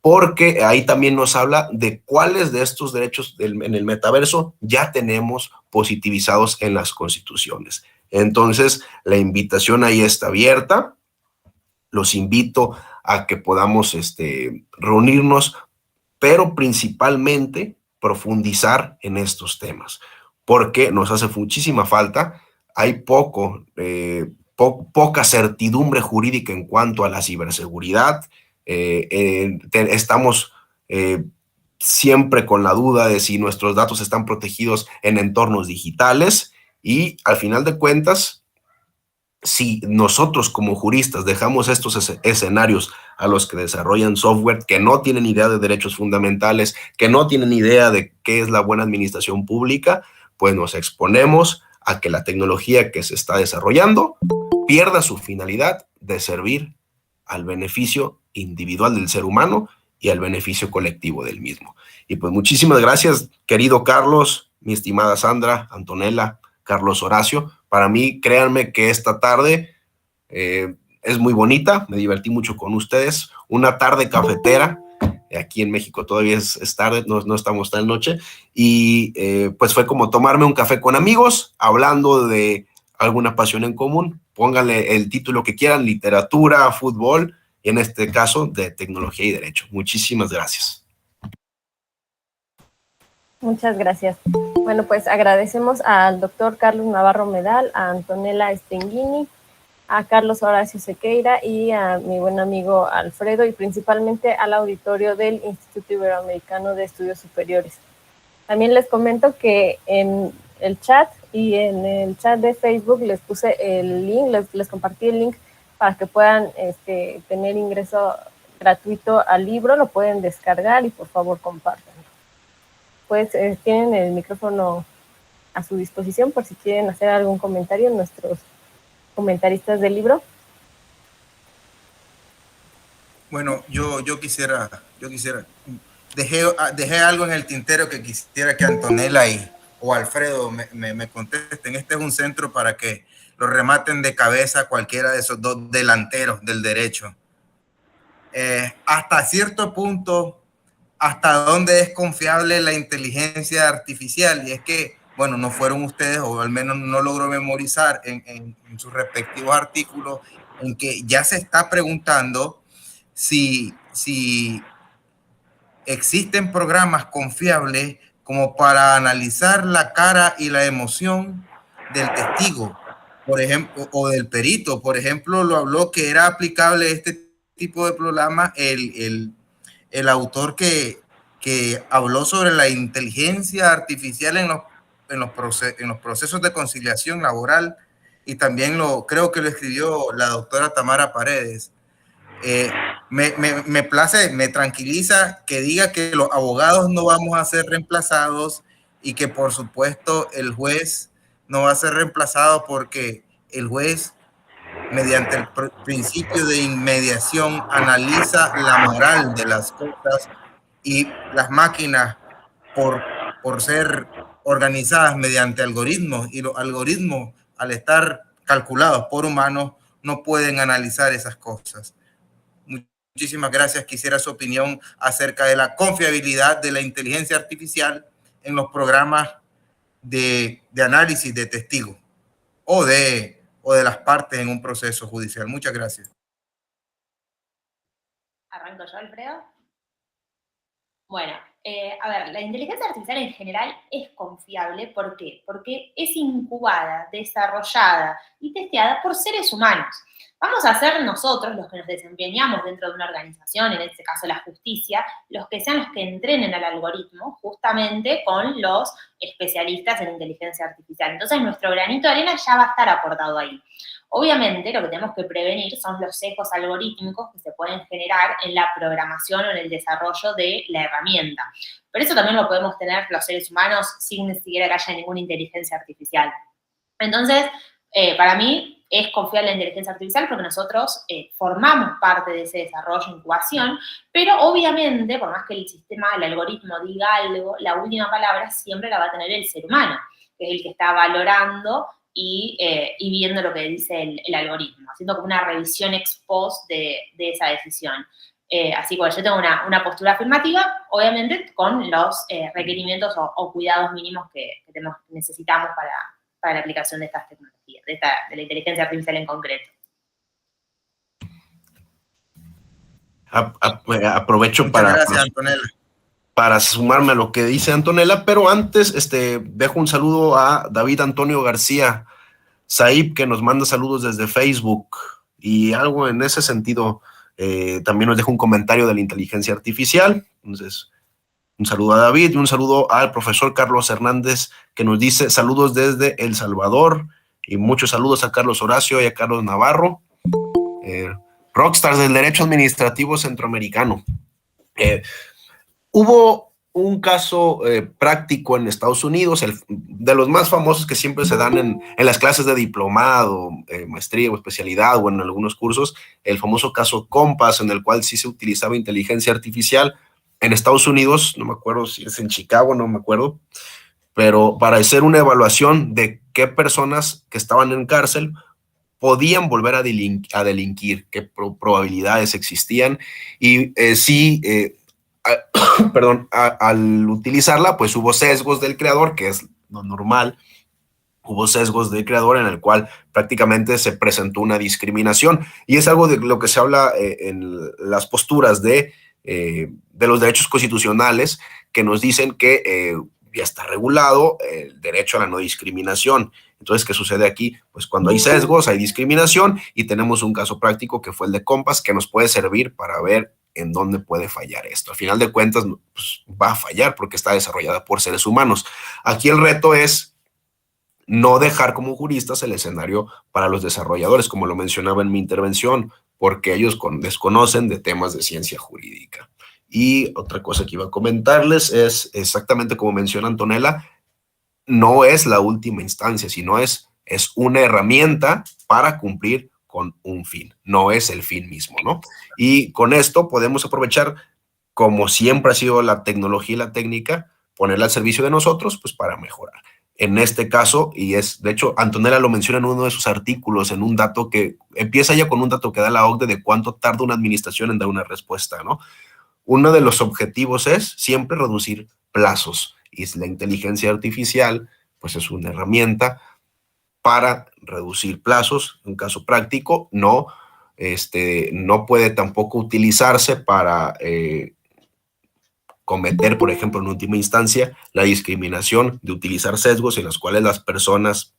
porque ahí también nos habla de cuáles de estos derechos en el metaverso ya tenemos positivizados en las constituciones. Entonces, la invitación ahí está abierta. Los invito a que podamos reunirnos, pero principalmente profundizar en estos temas, porque nos hace muchísima falta. Hay poca certidumbre jurídica en cuanto a la ciberseguridad. Estamos siempre con la duda de si nuestros datos están protegidos en entornos digitales y al final de cuentas, si nosotros como juristas dejamos estos escenarios a los que desarrollan software que no tienen idea de derechos fundamentales, que no tienen idea de qué es la buena administración pública, pues nos exponemos a que la tecnología que se está desarrollando pierda su finalidad de servir al beneficio individual del ser humano y al beneficio colectivo del mismo. Y pues muchísimas gracias, querido Carlos, mi estimada Sandra, Antonella, Carlos Horacio. Para mí, créanme que esta tarde es muy bonita, me divertí mucho con ustedes, una tarde cafetera, aquí en México todavía es tarde, no estamos tan noche, y pues fue como tomarme un café con amigos, hablando de alguna pasión en común, pónganle el título que quieran, literatura, fútbol, y en este caso de tecnología y derecho. Muchísimas gracias. Muchas gracias. Bueno, pues agradecemos al doctor Carlos Navarro Medal, a Antonella Stenghini, a Carlos Horacio Sequeira y a mi buen amigo Alfredo, y principalmente al auditorio del Instituto Iberoamericano de Estudios Superiores. También les comento que en el chat y en el chat de Facebook les puse el link, les compartí el link para que puedan tener ingreso gratuito al libro, lo pueden descargar y por favor compartan. Pues tienen el micrófono a su disposición por si quieren hacer algún comentario nuestros comentaristas del libro. Bueno, yo quisiera, dejé algo en el tintero que quisiera que Antonella o Alfredo me contesten. Este es un centro para que lo rematen de cabeza cualquiera de esos dos delanteros del derecho. Hasta cierto punto, hasta dónde es confiable la inteligencia artificial, y es que, bueno, no fueron ustedes, o al menos no logro memorizar en sus respectivos artículos, en que ya se está preguntando si existen programas confiables como para analizar la cara y la emoción del testigo, por ejemplo, o del perito. Por ejemplo, lo habló que era aplicable este tipo de programa el autor que habló sobre la inteligencia artificial en los procesos de conciliación laboral, y también creo que lo escribió la doctora Tamara Paredes. Me place, me tranquiliza que diga que los abogados no vamos a ser reemplazados y que por supuesto el juez no va a ser reemplazado, porque el juez, mediante el principio de inmediación, analiza la moral de las cosas, y las máquinas, por ser organizadas mediante algoritmos, y los algoritmos, al estar calculados por humanos, no pueden analizar esas cosas. Muchísimas gracias. Quisiera su opinión acerca de la confiabilidad de la inteligencia artificial en los programas de análisis de testigos o de las partes en un proceso judicial. Muchas gracias. ¿Arranco yo, Alfredo? Bueno, a ver, la inteligencia artificial en general es confiable. ¿Por qué? Porque es incubada, desarrollada y testeada por seres humanos. vamos a ser nosotros, los que nos desempeñamos dentro de una organización, en este caso la justicia, los que sean los que entrenen al algoritmo justamente con los especialistas en inteligencia artificial. Entonces, nuestro granito de arena ya va a estar aportado ahí. Obviamente, lo que tenemos que prevenir son los sesgos algorítmicos que se pueden generar en la programación o en el desarrollo de la herramienta. Pero eso también lo podemos tener los seres humanos sin ni siquiera que haya ninguna inteligencia artificial. Entonces, para mí es confiar en la inteligencia artificial porque nosotros formamos parte de ese desarrollo, incubación, pero obviamente, por más que el sistema, el algoritmo diga algo, la última palabra siempre la va a tener el ser humano, que es el que está valorando y viendo lo que dice el algoritmo, haciendo como una revisión ex post de esa decisión. Así que yo tengo una postura afirmativa, obviamente con los requerimientos o cuidados mínimos que necesitamos para la aplicación de estas tecnologías, de la inteligencia artificial en concreto. Aprovecho para sumarme a lo que dice Antonella, pero antes dejo un saludo a David Antonio García Saib, que nos manda saludos desde Facebook, y algo en ese sentido, también nos deja un comentario de la inteligencia artificial. Entonces, un saludo a David y un saludo al profesor Carlos Hernández, que nos dice saludos desde El Salvador, y muchos saludos a Carlos Horacio y a Carlos Navarro, rockstars del derecho administrativo centroamericano. Hubo un caso práctico en Estados Unidos, de los más famosos que siempre se dan en las clases de diplomado, maestría o especialidad o en algunos cursos, el famoso caso Compass, en el cual sí se utilizaba inteligencia artificial en Estados Unidos, no me acuerdo si es en Chicago, no me acuerdo, pero para hacer una evaluación de qué personas que estaban en cárcel podían volver a delinquir, qué probabilidades existían, y al utilizarla, pues hubo sesgos del creador, que es lo normal. Hubo sesgos del creador en el cual prácticamente se presentó una discriminación, y es algo de lo que se habla en las posturas de los derechos constitucionales, que nos dicen que ya está regulado el derecho a la no discriminación. Entonces, ¿qué sucede aquí? Pues cuando hay sesgos, hay discriminación, y tenemos un caso práctico que fue el de Compass, que nos puede servir para ver en dónde puede fallar esto. Al final de cuentas, pues, va a fallar porque está desarrollada por seres humanos. Aquí el reto es no dejar como juristas el escenario para los desarrolladores, como lo mencionaba en mi intervención, porque ellos desconocen de temas de ciencia jurídica. Y otra cosa que iba a comentarles es exactamente como menciona Antonella, no es la última instancia, sino es una herramienta para cumplir con un fin, no es el fin mismo, ¿no? Y con esto podemos aprovechar, como siempre ha sido la tecnología y la técnica, ponerla al servicio de nosotros, pues para mejorar. En este caso, y de hecho, Antonella lo menciona en uno de sus artículos, en un dato que empieza ya con un dato que da la OCDE de cuánto tarda una administración en dar una respuesta, ¿no? Uno de los objetivos es siempre reducir plazos, y la inteligencia artificial, pues es una herramienta para reducir plazos. En caso práctico, no puede tampoco utilizarse para cometer, por ejemplo, en última instancia, la discriminación de utilizar sesgos en los cuales las personas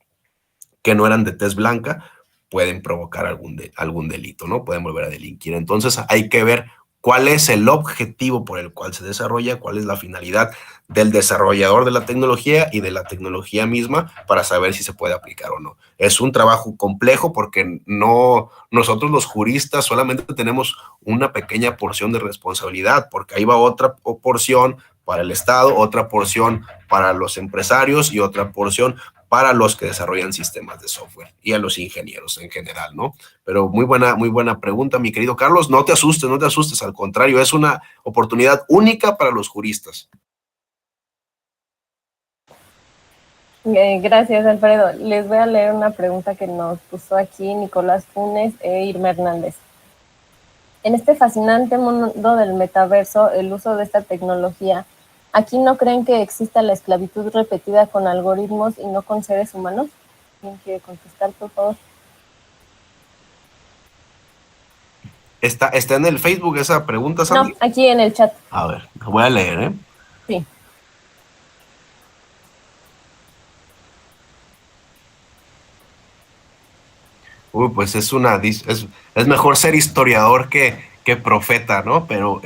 que no eran de tez blanca pueden provocar algún delito, ¿no? Pueden volver a delinquir. Entonces hay que ver cuál es el objetivo por el cual se desarrolla, cuál es la finalidad del desarrollador de la tecnología y de la tecnología misma para saber si se puede aplicar o no. Es un trabajo complejo porque nosotros los juristas solamente tenemos una pequeña porción de responsabilidad, porque ahí va otra porción para el Estado, otra porción para los empresarios y otra porción para los que desarrollan sistemas de software y a los ingenieros en general, ¿no? Pero muy buena pregunta, mi querido Carlos. No te asustes, al contrario, es una oportunidad única para los juristas. Gracias, Alfredo. Les voy a leer una pregunta que nos puso aquí Nicolás Funes e Irma Hernández. En este fascinante mundo del metaverso, el uso de esta tecnología, ¿aquí no creen que exista la esclavitud repetida con algoritmos y no con seres humanos? ¿Quién quiere contestar, por favor? ¿Está en el Facebook esa pregunta, Sandy? No, aquí en el chat. A ver, voy a leer, ¿eh? Sí. Pues es mejor ser historiador que profeta, ¿no? Pero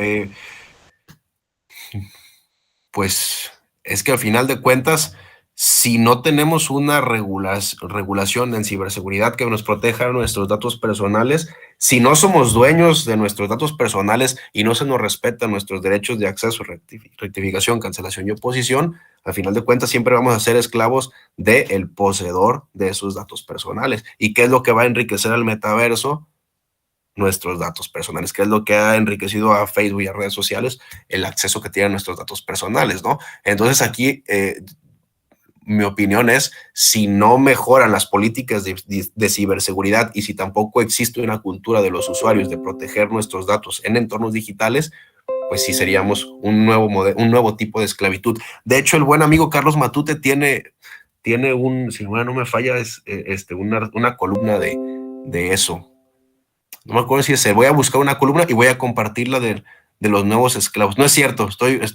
pues es que al final de cuentas, si no tenemos una regulación en ciberseguridad que nos proteja nuestros datos personales, si no somos dueños de nuestros datos personales y no se nos respetan nuestros derechos de acceso, rectificación, cancelación y oposición, al final de cuentas siempre vamos a ser esclavos del poseedor de esos datos personales. ¿Y qué es lo que va a enriquecer al metaverso? Nuestros datos personales, que es lo que ha enriquecido a Facebook y a redes sociales, el acceso que tienen nuestros datos personales, ¿no? Entonces aquí mi opinión es, si no mejoran las políticas de ciberseguridad y si tampoco existe una cultura de los usuarios de proteger nuestros datos en entornos digitales, pues sí seríamos un nuevo tipo de esclavitud. De hecho, el buen amigo Carlos Matute tiene si no me falla, es una columna de eso. No me acuerdo si voy a buscar una columna y voy a compartirla de los nuevos esclavos. No es cierto,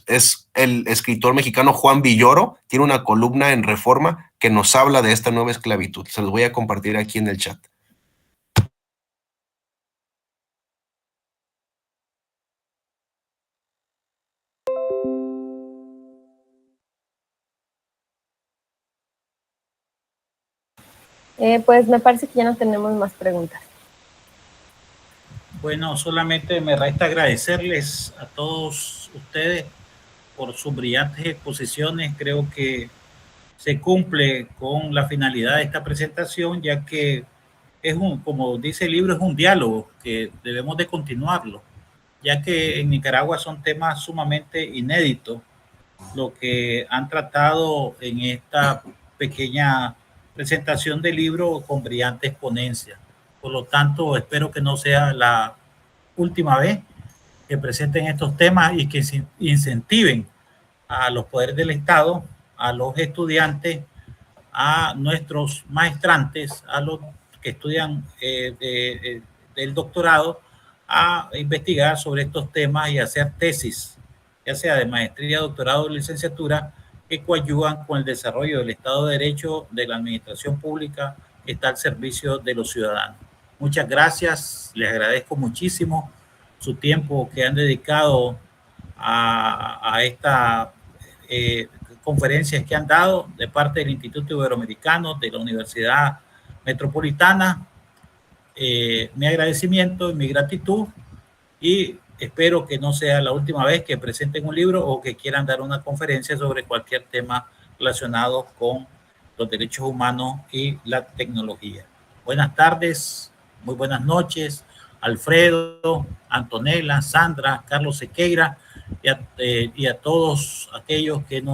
es el escritor mexicano Juan Villoro, tiene una columna en Reforma que nos habla de esta nueva esclavitud. Se los voy a compartir aquí en el chat. Pues me parece que ya no tenemos más preguntas. Bueno, solamente me resta agradecerles a todos ustedes por sus brillantes exposiciones. Creo que se cumple con la finalidad de esta presentación, ya que como dice el libro, es un diálogo que debemos de continuarlo, ya que en Nicaragua son temas sumamente inéditos lo que han tratado en esta pequeña presentación del libro con brillante exponencia. Por lo tanto, espero que no sea la última vez que presenten estos temas y que incentiven a los poderes del Estado, a los estudiantes, a nuestros maestrantes, a los que estudian del doctorado, a investigar sobre estos temas y hacer tesis, ya sea de maestría, doctorado o licenciatura, que coadyuvan con el desarrollo del Estado de Derecho, de la administración pública que está al servicio de los ciudadanos. Muchas gracias, les agradezco muchísimo su tiempo que han dedicado a esta conferencias que han dado de parte del Instituto Iberoamericano, de la Universidad Metropolitana. Mi agradecimiento y mi gratitud, y espero que no sea la última vez que presenten un libro o que quieran dar una conferencia sobre cualquier tema relacionado con los derechos humanos y la tecnología. Buenas tardes, muy buenas noches, Alfredo, Antonella, Sandra, Carlos Sequeira y a todos aquellos que nos